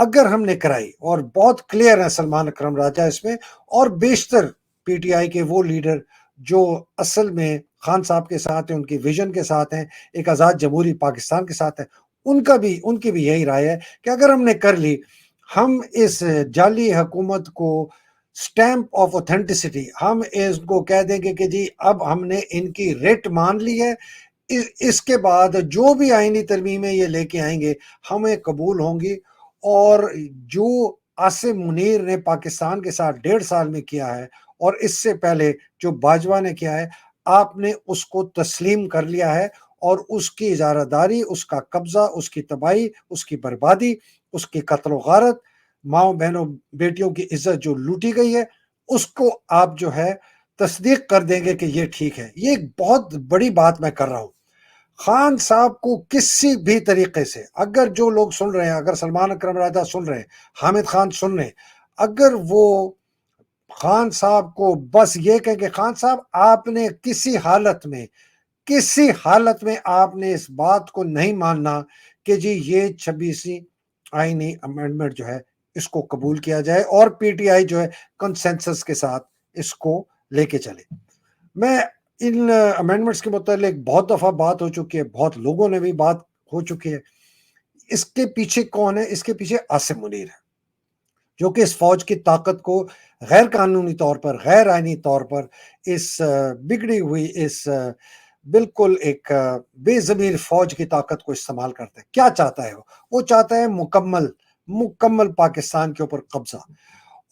اگر ہم نے کرائی، اور بہت کلیئر ہے سلمان اکرم راجہ اس میں، اور بیشتر پی ٹی آئی کے وہ لیڈر جو اصل میں خان صاحب کے ساتھ ہیں، ان کی ویژن کے ساتھ ہیں، ایک آزاد جمہوری پاکستان کے ساتھ ہیں، ان کی بھی یہی رائے ہے کہ اگر ہم نے کر لی، ہم اس جعلی حکومت کو سٹیمپ آف اوتھینٹسٹی، ہم اس کو کہہ دیں گے کہ جی اب ہم نے ان کی ریٹ مان لی ہے، اس کے بعد جو بھی آئینی ترمیمیں یہ لے کے آئیں گے ہمیں قبول ہوں گی، اور جو عاصم منیر نے پاکستان کے ساتھ 1.5 سال میں کیا ہے، اور اس سے پہلے جو باجوہ نے کیا ہے، آپ نے اس کو تسلیم کر لیا ہے، اور اس کی اجارہ داری، اس کا قبضہ، اس کی تباہی، اس کی بربادی، اس کی قتل و غارت، ماؤں بہنوں بیٹیوں کی عزت جو لوٹی گئی ہے، اس کو آپ جو ہے تصدیق کر دیں گے کہ یہ ٹھیک ہے۔ یہ ایک بہت بڑی بات میں کر رہا ہوں۔ خان صاحب کو کسی بھی طریقے سے، اگر جو لوگ سن رہے ہیں، اگر سلمان اکرم راجہ سن رہے ہیں، حامد خان سن رہے ہیں، اگر وہ خان صاحب کو بس یہ کہیں کہ خان صاحب آپ نے کسی حالت میں آپ نے اس بات کو نہیں ماننا کہ جی یہ 26ویں آئینی امینڈمنٹ جو ہے اس کو قبول کیا جائے، اور پی ٹی آئی جو ہے کنسنسس کے ساتھ اس کو لے کے چلے۔ میں ان امینڈمنٹس کے متعلق بہت دفعہ بات ہو چکی ہے، بہت لوگوں نے بھی بات ہو چکی ہے۔ اس کے پیچھے کون ہے؟ اس کے پیچھے عاصم منیر ہے، جو کہ اس فوج کی طاقت کو غیر قانونی طور پر، غیر آئینی طور پر، اس بگڑی ہوئی، اس بالکل ایک بے ضمیر فوج کی طاقت کو استعمال کرتا ہے۔ کیا چاہتا ہے وہ چاہتا ہے مکمل پاکستان کے اوپر قبضہ،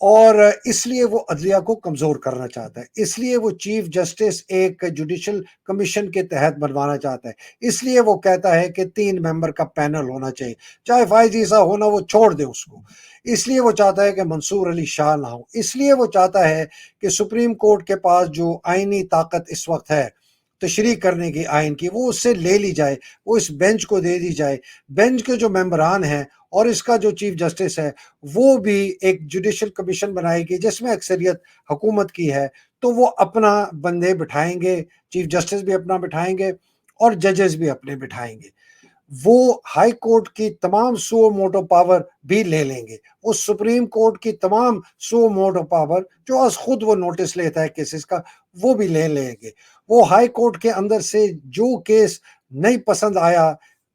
اور اس لیے وہ عدلیہ کو کمزور کرنا چاہتا ہے، اس لیے وہ چیف جسٹس ایک جوڈیشل کمیشن کے تحت بنوانا چاہتا ہے، اس لیے وہ کہتا ہے کہ 3 ممبر کا پینل ہونا چاہیے، چاہے فائز عیسیٰ ہونا وہ چھوڑ دے اس کو، اس لیے وہ چاہتا ہے کہ منصور علی شاہ نہ ہو، اس لیے وہ چاہتا ہے کہ سپریم کورٹ کے پاس جو آئینی طاقت اس وقت ہے تشریح کرنے کی آئین کی، وہ اس سے لے لی جائے، وہ اس بینچ کو دے دی جائے، بینچ کے جو ممبران ہیں اور اس کا جو چیف جسٹس ہے وہ بھی ایک جوڈیشل کمیشن بنائے گی جس میں اکثریت حکومت کی ہے، تو وہ اپنا بندے بٹھائیں گے، چیف جسٹس بھی اپنا بٹھائیں گے اور ججز بھی اپنے بٹھائیں گے، وہ ہائی کورٹ کی تمام سو موٹو پاور بھی لے لیں گے، وہ سپریم کورٹ کی تمام سو موٹو پاور جو از خود وہ نوٹس لیتا ہے کیسز کا وہ بھی لے لیں گے، وہ ہائی کورٹ کے اندر سے جو کیس نہیں پسند آیا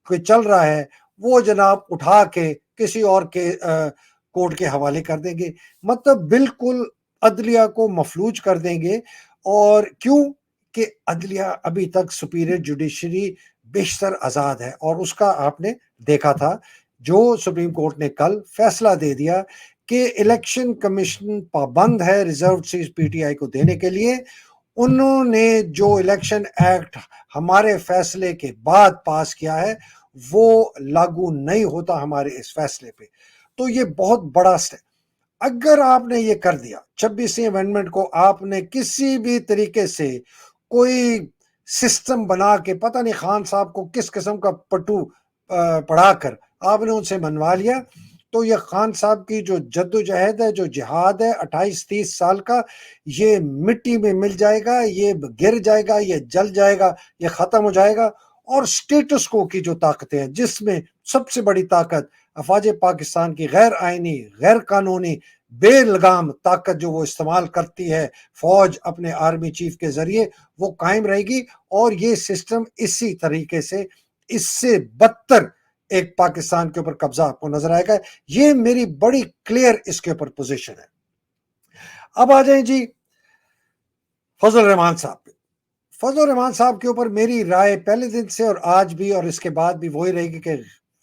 کہ چل رہا ہے وہ جناب اٹھا کے کسی اور کے کورٹ کے حوالے کر دیں گے، مطلب بالکل عدلیہ کو مفلوج کر دیں گے۔ اور کیوں کہ عدلیہ ابھی تک سپیریئر جوڈیشری بیشتر آزاد ہے، اور اس کا آپ نے دیکھا تھا جو سپریم کورٹ نے کل فیصلہ دے دیا کہ الیکشن کمیشن پابند ہے ریزرو سیٹ پی ٹی آئی کو دینے کے لیے، انہوں نے جو الیکشن ایکٹ ہمارے فیصلے کے بعد پاس کیا ہے وہ لاگو نہیں ہوتا ہمارے اس فیصلے پہ، تو یہ بہت بڑا سٹیپ۔ اگر آپ نے یہ کر دیا 26ویں امینڈمنٹ کو، آپ نے کسی بھی طریقے سے کوئی سسٹم بنا کے، پتہ نہیں خان صاحب کو کس قسم کا پٹو پڑھا کر آپ نے ان سے منوا لیا، تو یہ خان صاحب کی جو جد و جہد ہے، جو جہاد ہے 28-30 سال کا، یہ مٹی میں مل جائے گا، یہ گر جائے گا، یہ جل جائے گا، یہ ختم ہو جائے گا، اور سٹیٹس کو کی جو طاقتیں ہیں جس میں سب سے بڑی طاقت افواج پاکستان کی غیر آئینی، غیر قانونی، بے لگام طاقت جو وہ استعمال کرتی ہے فوج اپنے آرمی چیف کے ذریعے، وہ قائم رہے گی، اور یہ سسٹم اسی طریقے سے اس سے بدتر ایک پاکستان کے اوپر قبضہ آپ کو نظر آئے گا۔ یہ میری بڑی کلیئر اس کے اوپر پوزیشن ہے۔ اب آ جائیں جی فضل الرحمان صاحب پہ۔ فضل الرحمان صاحب کے اوپر میری رائے پہلے دن سے اور آج بھی اور اس کے بعد بھی وہی رہے گی کہ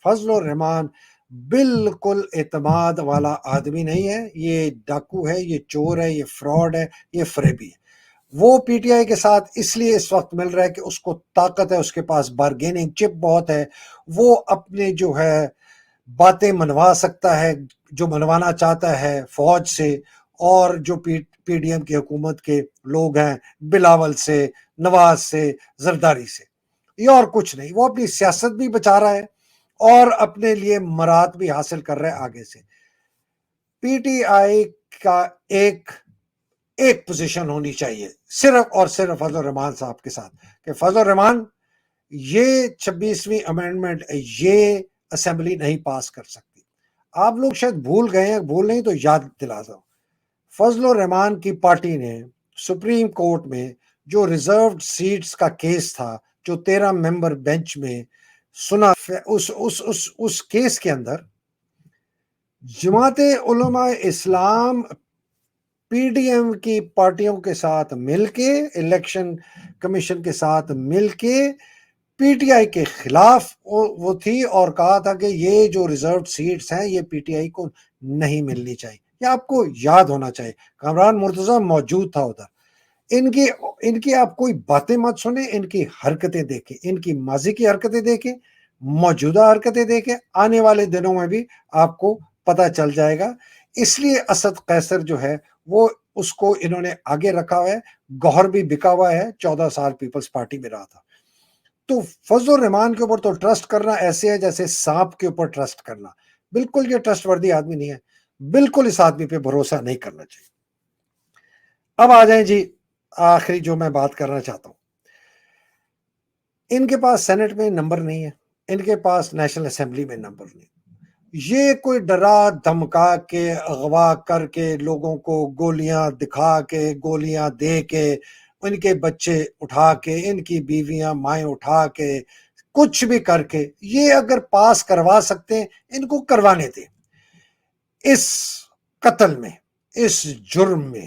فضل الرحمان بالکل اعتماد والا آدمی نہیں ہے، یہ ڈاکو ہے، یہ چور ہے، یہ فراڈ ہے، یہ فریبی ہے۔ وہ پی ٹی آئی کے ساتھ اس لیے اس وقت مل رہا ہے کہ اس کو طاقت ہے، اس کے پاس بارگیننگ چپ بہت ہے، وہ اپنے جو ہے باتیں منوا سکتا ہے جو منوانا چاہتا ہے فوج سے، اور جو پی ڈی ایم کی حکومت کے لوگ ہیں بلاول سے، نواز سے، زرداری سے، یہ اور کچھ نہیں، وہ اپنی سیاست بھی بچا رہا ہے اور اپنے لیے مراد بھی حاصل کر رہا ہے آگے سے۔ پی ٹی آئی کا ایک پوزیشن ہونی چاہیے صرف اور صرف فضل الرحمان صاحب کے ساتھ، کہ فضل الرحمان یہ 26ویں امینڈمنٹ یہ اسمبلی نہیں پاس کر سکتی، آپ لوگ شاید بھول گئے ہیں، بھول نہیں تو یاد دلاتا ہوں۔ فضل الرحمان کی پارٹی نے سپریم کورٹ میں جو ریزروڈ سیٹس کا کیس تھا، جو 13 ممبر بینچ میں سنا، اس کیس کے اندر جماعت Ulema Islam P D M کی پارٹیوں کے ساتھ مل کے، الیکشن کمیشن کے ساتھ مل کے پی ٹی آئی کے خلاف وہ تھی، اور کہا تھا کہ یہ جو ریزروڈ سیٹس ہیں یہ پی ٹی آئی کو نہیں ملنی چاہیے۔ یہ آپ کو یاد ہونا چاہیے، کامران مرتضیٰ موجود تھا ادھر۔ ان کی آپ کوئی باتیں مت سنیں، ان کی حرکتیں دیکھیں، ان کی ماضی کی حرکتیں دیکھیں، موجودہ حرکتیں دیکھیں، آنے والے دنوں میں بھی آپ کو پتہ چل جائے گا۔ اس لیے اسد قیصر جو ہے وہ اس کو انہوں نے آگے رکھا ہوا ہے۔ گوہر بھی بکا ہوا ہے، 14 سال پیپلز پارٹی میں رہا تھا۔ تو فضل الرحمان کے اوپر تو ٹرسٹ کرنا ایسے ہے جیسے سانپ کے اوپر ٹرسٹ کرنا۔ بالکل یہ ٹرسٹ وردی آدمی نہیں ہے، بالکل اس آدمی پہ بھروسہ نہیں کرنا چاہیے۔ اب آ جائیں جی آخری جو میں بات کرنا چاہتا ہوں۔ ان کے پاس سینٹ میں نمبر نہیں ہے، ان کے پاس نیشنل اسمبلی میں نمبر نہیں۔ یہ کوئی ڈرا دھمکا کے، اغوا کر کے، لوگوں کو گولیاں دکھا کے، گولیاں دے کے، ان کے بچے اٹھا کے، ان کی بیویاں مائیں اٹھا کے، کچھ بھی کر کے یہ اگر پاس کروا سکتے ہیں ان کو کروانے دیں۔ اس قتل میں، اس جرم میں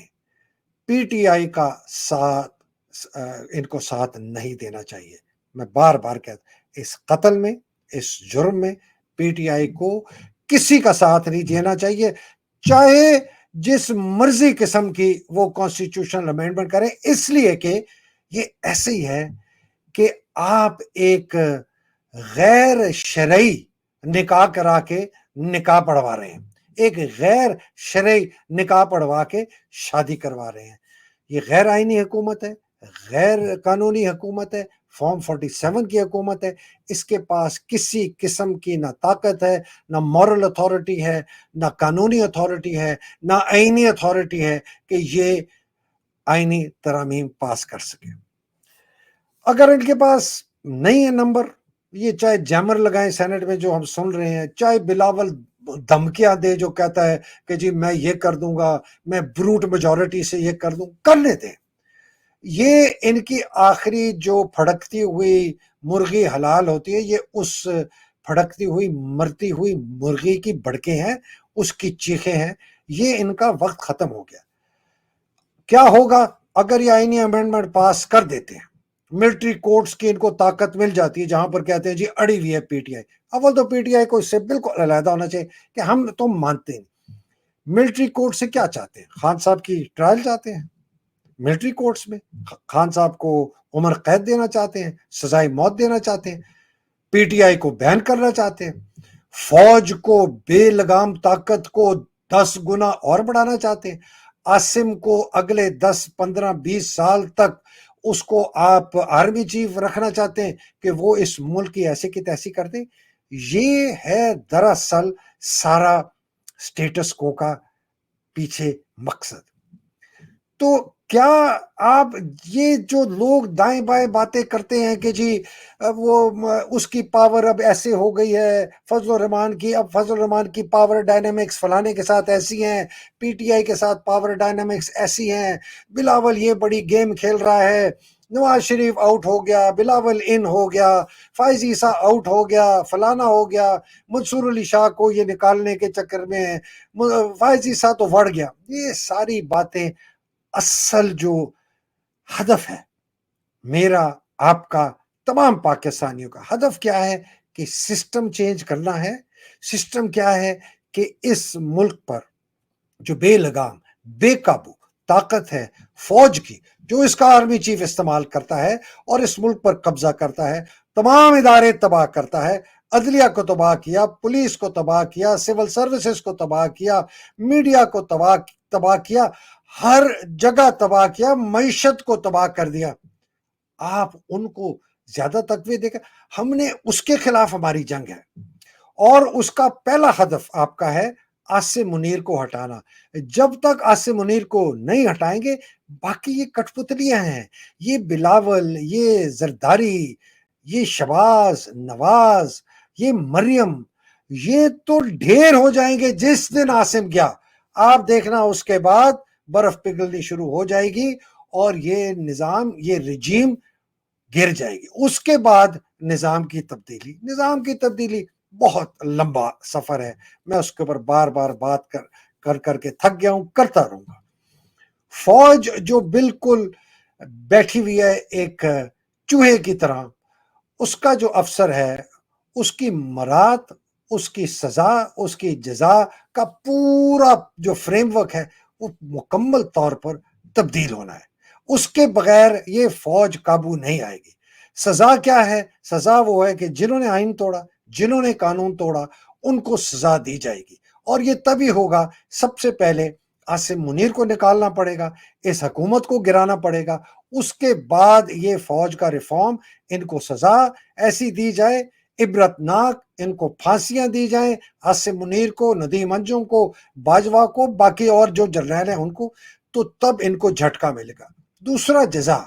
پی ٹی آئی کا ساتھ ان کو ساتھ نہیں دینا چاہیے۔ میں بار بار کہتا ہوں، اس قتل میں، اس جرم میں پی ٹی آئی کو کسی کا ساتھ نہیں دینا چاہیے، چاہے جس مرضی قسم کی وہ کانسٹیٹیوشنل امینڈمنٹ کریں، اس لیے کہ یہ ایسے ہی ہے کہ آپ ایک غیر شرعی نکاح کرا کے نکاح پڑھوا رہے ہیں، ایک غیر شرعی نکاح پڑھوا کے شادی کروا رہے ہیں۔ یہ غیر آئینی حکومت ہے، غیر قانونی حکومت ہے، فارم 47 کی حکومت ہے۔ اس کے پاس کسی قسم کی نہ طاقت ہے، نہ مورل اتھارٹی ہے، نہ قانونی اتھارٹی ہے، نہ آئینی اتھارٹی ہے کہ یہ آئینی ترامیم پاس کر سکے۔ اگر ان کے پاس نہیں ہے نمبر، یہ چاہے جیمر لگائیں سینٹ میں جو ہم سن رہے ہیں، چاہے بلاول دھمکیاں دے جو کہتا ہے کہ جی میں یہ کر دوں گا، میں بروٹ میجورٹی سے یہ کر دوں، کر لیتے ہیں۔ یہ ان کی آخری جو پھڑکتی ہوئی مرغی حلال ہوتی ہے، یہ اس پھڑکتی ہوئی مرتی ہوئی مرغی کی بڑکیں ہیں، اس کی چیخیں ہیں۔ یہ ان کا وقت ختم ہو گیا۔ کیا ہوگا اگر یہ آئینی امینڈمنٹ پاس کر دیتے ہیں؟ ملٹری کورٹس کی ان کو طاقت مل جاتی ہے، جہاں پر کہتے ہیں جی اڑی ہوئی ہے پی ٹی آئی۔ اول تو پی ٹی آئی کو اس سے بالکل علیحدہ ہونا چاہیے کہ ہم تم مانتے ہیں۔ ملٹری کورٹ سے کیا چاہتے ہیں؟ خان صاحب کی ٹرائل چاہتے ہیں ملٹری کورٹس میں، خان صاحب کو عمر قید دینا چاہتے ہیں، سزائے موت دینا چاہتے ہیں، پی ٹی آئی کو بین کرنا چاہتے ہیں، فوج کو بے لگام طاقت کو 10 گنا اور بڑھانا چاہتے ہیں، عاصم کو اگلے 10 15 20 سال تک اس کو آپ آرمی چیف رکھنا چاہتے ہیں کہ وہ اس ملک کی ایسے کی تیسی کر دیں۔ یہ ہے دراصل سارا سٹیٹس کو کا پیچھے مقصد۔ تو کیا آپ یہ جو لوگ دائیں بائیں باتیں کرتے ہیں کہ جی وہ اس کی پاور اب ایسے ہو گئی ہے، فضل الرحمان کی، اب فضل الرحمان کی پاور ڈائنامکس فلانے کے ساتھ ایسی ہیں، پی ٹی آئی کے ساتھ پاور ڈائنامکس ایسی ہیں، بلاول یہ بڑی گیم کھیل رہا ہے، نواز شریف آؤٹ ہو گیا، بلاول ان ہو گیا، فائز عیسیٰ آؤٹ ہو گیا، فلانا ہو گیا، منصور علی شاہ کو یہ نکالنے کے چکر میں فائز عیسیٰ تو وڑ گیا۔ یہ ساری باتیں اصل جو ہدف ہے میرا، آپ کا، تمام پاکستانیوں کا ہدف کیا ہے کہ سسٹم چینج کرنا ہے۔ سسٹم کیا ہے کہ اس ملک پر جو بے لگام بے قابو طاقت ہے فوج کی، جو اس کا آرمی چیف استعمال کرتا ہے اور اس ملک پر قبضہ کرتا ہے، تمام ادارے تباہ کرتا ہے، عدلیہ کو تباہ کیا، پولیس کو تباہ کیا، سول سروسز کو تباہ کیا، میڈیا کو تباہ کیا، ہر جگہ تباہ کیا، معیشت کو تباہ کر دیا۔ آپ ان کو زیادہ تقویت دے کر، ہم نے اس کے خلاف ہماری جنگ ہے، اور اس کا پہلا ہدف آپ کا ہے عاصم منیر کو ہٹانا۔ جب تک عاصم منیر کو نہیں ہٹائیں گے، باقی یہ کٹ پتلیاں ہیں، یہ بلاول، یہ زرداری، یہ شباز، نواز، یہ مریم، یہ تو ڈھیر ہو جائیں گے جس دن عاصم گیا. آپ دیکھنا اس کے بعد برف پگھلنی شروع ہو جائے گی اور یہ نظام، یہ رجیم گر جائے گی. اس کے بعد نظام کی تبدیلی بہت لمبا سفر ہے. میں اس کے اوپر بار بار بات کر کے تھک گیا ہوں، کرتا رہوں گا. فوج جو بالکل بیٹھی ہوئی ہے ایک چوہے کی طرح، اس کا جو افسر ہے، اس کی مراد، اس کی سزا، اس کی جزا کا پورا جو فریم ورک ہے وہ مکمل طور پر تبدیل ہونا ہے. اس کے بغیر یہ فوج قابو نہیں آئے گی. سزا کیا ہے؟ سزا وہ ہے کہ جنہوں نے آئین توڑا، جنہوں نے قانون توڑا، ان کو سزا دی جائے گی. اور یہ تبھی ہوگا، سب سے پہلے عاصم منیر کو نکالنا پڑے گا، اس حکومت کو گرانا پڑے گا. اس کے بعد یہ فوج کا ریفارم، ان کو سزا ایسی دی جائے عبرتناک، ان کو پھانسیاں دی جائیں، عاصم منیر کو، ندیم انجم کو، باجوہ کو، باقی اور جو جرنیل ہیں ان کو، تو تب ان کو جھٹکا ملے گا. دوسرا جزا،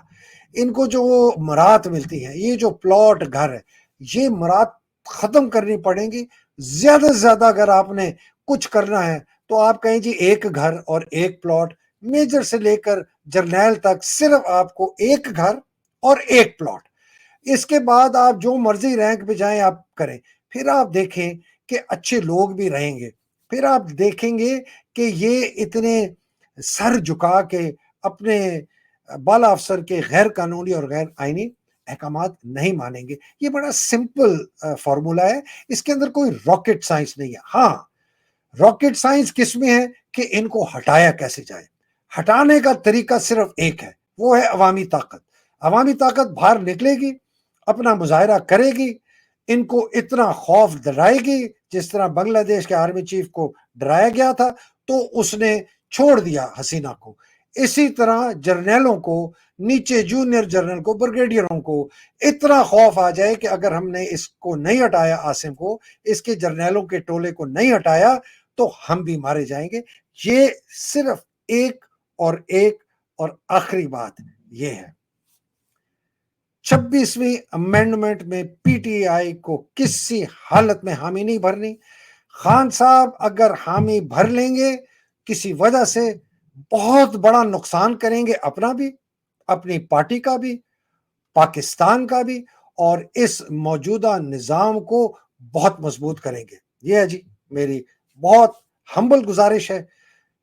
ان کو جو مراد ملتی ہے، یہ جو پلاٹ گھر ہے، یہ مراد ختم کرنی پڑیں گی. زیادہ سے زیادہ اگر آپ نے کچھ کرنا ہے تو آپ کہیں جی ایک گھر اور ایک پلاٹ، میجر سے لے کر جرنیل تک صرف آپ کو ایک گھر اور ایک پلاٹ. اس کے بعد آپ جو مرضی رینک پہ جائیں آپ کریں. پھر آپ دیکھیں کہ اچھے لوگ بھی رہیں گے. پھر آپ دیکھیں گے کہ یہ اتنے سر جھکا کے اپنے بالا افسر کے غیر قانونی اور غیر آئینی احکامات نہیں مانیں گے. یہ بڑا سمپل فارمولا ہے، اس کے اندر کوئی راکٹ سائنس نہیں ہے. ہاں، راکٹ سائنس کس میں ہے کہ ان کو ہٹایا کیسے جائے. ہٹانے کا طریقہ صرف ایک ہے، وہ ہے عوامی طاقت. عوامی طاقت باہر نکلے گی، اپنا مظاہرہ کرے گی، ان کو اتنا خوف ڈرائے گی جس طرح بنگلہ دیش کے آرمی چیف کو ڈرایا گیا تھا تو اس نے چھوڑ دیا حسینہ کو. اسی طرح جرنیلوں کو، نیچے جونیئر جرنل کو، بریگیڈیئروں کو اتنا خوف آ جائے کہ اگر ہم نے اس کو نہیں ہٹایا، عاصم کو، اس کے جرنیلوں کے ٹولے کو نہیں ہٹایا تو ہم بھی مارے جائیں گے. یہ صرف ایک اور آخری بات یہ ہے، 26ویں امینڈمنٹ میں پی ٹی آئی کو کسی حالت میں حامی نہیں بھرنی. خان صاحب اگر حامی بھر لیں گے کسی وجہ سے بہت بڑا نقصان کریں گے، اپنا بھی، اپنی پارٹی کا بھی، پاکستان کا بھی، اور اس موجودہ نظام کو بہت مضبوط کریں گے. یہ ہے جی میری بہت ہمبل گزارش ہے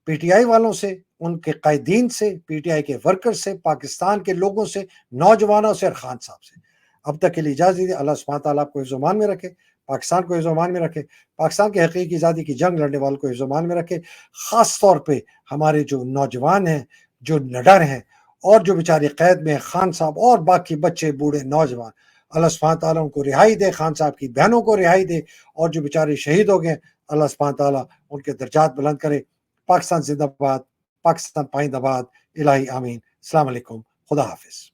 پی ٹی آئی والوں سے، ان کے قائدین سے، پی ٹی آئی کے ورکر سے، پاکستان کے لوگوں سے، نوجوانوں سے اور خان صاحب سے. اب تک کے لیے اجازت دیجیے. اللہ سبحانہ تعالیٰ آپ کو حفظ و امان میں رکھے، پاکستان کو حفظ و امان میں رکھے، پاکستان کے حقیقی آزادی کی جنگ لڑنے والوں کو حفظ و امان میں رکھے. خاص طور پہ ہمارے جو نوجوان ہیں، جو نڈر ہیں اور جو بیچارے قید میں ہیں، خان صاحب اور باقی بچے، بوڑھے، نوجوان، اللہ سبحانہ تعالیٰ ان کو رہائی دے، خان صاحب کی بہنوں کو رہائی دے، اور جو بیچارے شہید ہو گئے اللہ سبحانہ تعالیٰ ان کے درجات بلند کرے. پاکستان زندہ باد، پاکستان پائندہ باد. الہی آمین. السلام علیکم. خدا حافظ.